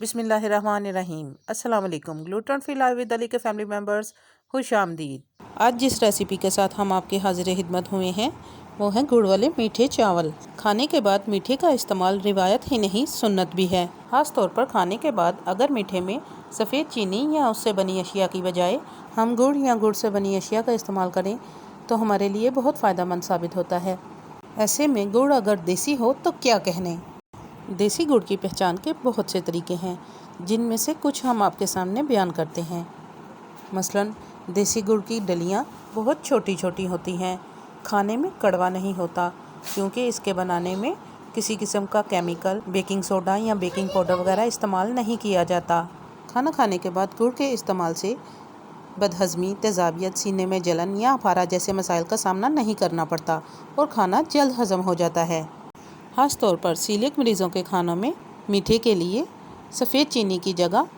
बिस्मिल्लाहिर्रहमानिर्रहीम। अस्सलाम वालेकुम। Gluten free live with Ali के फैमिली मेम्बर्स, खुश आमदीद। आज जिस रेसिपी के साथ हम आपके हाजिर खिदमत हुए हैं वो है गुड़ वाले मीठे चावल। खाने के बाद मीठे का इस्तेमाल रिवायत ही नहीं सुन्नत भी है। ख़ास तौर पर खाने के बाद अगर मीठे में सफ़ेद चीनी या उससे बनी अशिया की बजाय हम गुड़ या गुड़ से बनी अशिया का इस्तेमाल करें तो हमारे लिए बहुत फ़ायदेमंद साबित होता है। ऐसे में गुड़ अगर देसी हो तो क्या कहने। देसी गुड़ की पहचान के बहुत से तरीके हैं जिनमें से कुछ हम आपके सामने बयान करते हैं। मसलन देसी गुड़ की डलियाँ बहुत छोटी छोटी होती हैं, खाने में कड़वा नहीं होता क्योंकि इसके बनाने में किसी किस्म का केमिकल, बेकिंग सोडा या बेकिंग पाउडर वगैरह इस्तेमाल नहीं किया जाता। खाना खाने के बाद गुड़ के इस्तेमाल से बदहज़मी, तेज़ाबियत, सीने में जलन या अफारा जैसे मसाइल का सामना नहीं करना पड़ता और खाना जल्द हज़म हो जाता है। ख़ास तौर पर सीलिक मरीज़ों के खानों में मीठे के लिए सफ़ेद चीनी की जगह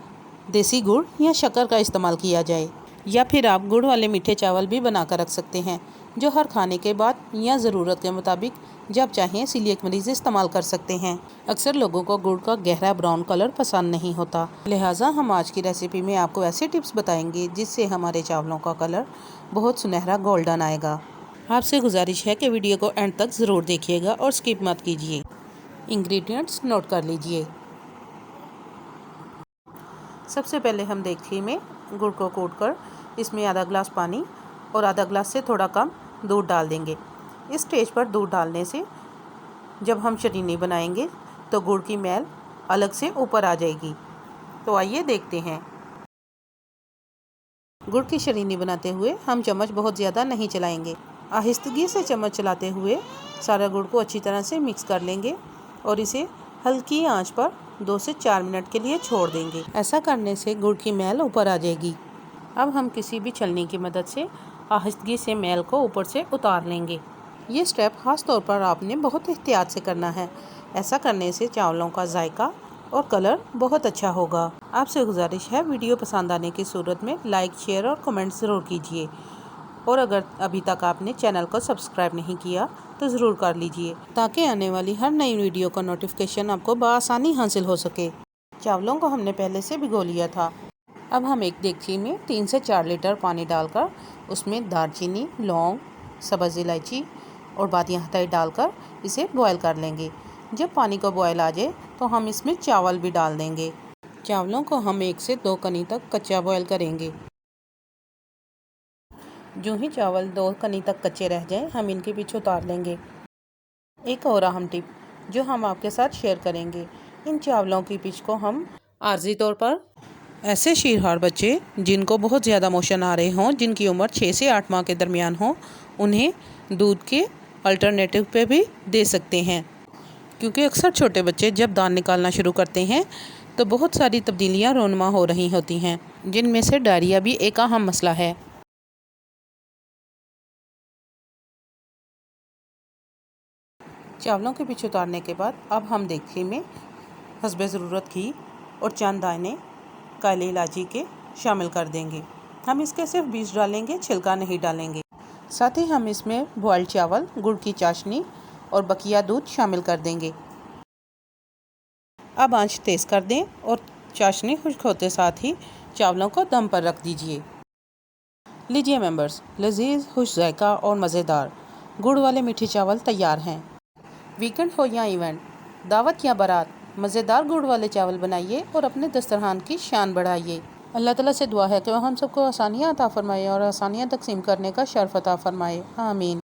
देसी गुड़ या शक्कर का इस्तेमाल किया जाए, या फिर आप गुड़ वाले मीठे चावल भी बना कर रख सकते हैं जो हर खाने के बाद या ज़रूरत के मुताबिक जब चाहें सीलिक मरीज़ इस्तेमाल कर सकते हैं। अक्सर लोगों को गुड़ का गहरा ब्राउन कलर पसंद नहीं होता, लिहाजा हम आज की रेसिपी में आपको ऐसे टिप्स बताएंगे जिससे हमारे चावलों का कलर बहुत सुनहरा गोल्डन आएगा। आपसे गुजारिश है कि वीडियो को एंड तक ज़रूर देखिएगा और स्किप मत कीजिए। इंग्रेडिएंट्स नोट कर लीजिए। सबसे पहले हम देगची में गुड़ को कूटकर इसमें आधा गिलास पानी और आधा गिलास से थोड़ा कम दूध डाल देंगे। इस स्टेज पर दूध डालने से जब हम शरीनी बनाएंगे तो गुड़ की मैल अलग से ऊपर आ जाएगी। तो आइए देखते हैं। गुड़ की शरीनी बनाते हुए हम चम्मच बहुत ज़्यादा नहीं चलाएंगे, आहिस्तगी से चम्मच चलाते हुए सारा गुड़ को अच्छी तरह से मिक्स कर लेंगे और इसे हल्की आंच पर 2 से 4 मिनट के लिए छोड़ देंगे। ऐसा करने से गुड़ की मैल ऊपर आ जाएगी। अब हम किसी भी छलनी की मदद से आहिस्तगी से मैल को ऊपर से उतार लेंगे। ये स्टेप ख़ास तौर पर आपने बहुत एहतियात से करना है। ऐसा करने से चावलों का जायका और कलर बहुत अच्छा होगा। आपसे गुजारिश है वीडियो पसंद आने की सूरत में लाइक, शेयर और कमेंट ज़रूर कीजिए, और अगर अभी तक आपने चैनल को सब्सक्राइब नहीं किया तो ज़रूर कर लीजिए ताकि आने वाली हर नई वीडियो का नोटिफिकेशन आपको बआसानी हासिल हो सके। चावलों को हमने पहले से भिगो लिया था। अब हम एक देगची में 3 से 4 लीटर पानी डालकर उसमें दालचीनी, लौंग, सब्ज़ इलायची और बादियाँ हथाई डालकर इसे बॉयल कर लेंगे। जब पानी को बॉयल आ जाए तो हम इसमें चावल भी डाल देंगे। चावलों को हम 1 से 2 कनी तक कच्चा बॉयल करेंगे। जो ही चावल 2 कनी तक कच्चे रह जाएं, हम इनके पीछे उतार लेंगे। एक और अहम टिप जो हम आपके साथ शेयर करेंगे, इन चावलों की पिच को हम आर्जी तौर पर ऐसे शीरहार बच्चे जिनको बहुत ज़्यादा मोशन आ रहे हों, जिनकी उम्र 6 से 8 माह के दरमियान हो, उन्हें दूध के अल्टरनेटिव पे भी दे सकते हैं, क्योंकि अक्सर छोटे बच्चे जब दांत निकालना शुरू करते हैं तो बहुत सारी तब्दीलियाँ रोनुमा हो रही होती हैं, जिनमें से डायरिया भी एक अहम मसला है। चावलों के पीछे उतारने के बाद अब हम देगची में हस्बे ज़रूरत घी और चंद दाने काली इलायची के शामिल कर देंगे। हम इसके सिर्फ बीज डालेंगे, छिलका नहीं डालेंगे। साथ ही हम इसमें बॉइल्ड चावल, गुड़ की चाशनी और बकिया दूध शामिल कर देंगे। अब आंच तेज़ कर दें और चाशनी खुश्क होते साथ ही चावलों को दम पर रख दीजिए। लीजिए मेंबर्स, लजीज, खुश जायका और मज़ेदार गुड़ वाले मीठे चावल तैयार हैं। वीकेंड हो या इवेंट, दावत या बारात, मज़ेदार गुड़ वाले चावल बनाइए और अपने दस्तरखान की शान बढ़ाइए। अल्लाह ताला से दुआ है कि वह हम सबको आसानियाँ अता फरमाए और आसानियाँ तकसीम करने का शर्फ अता फरमाए। आमीन।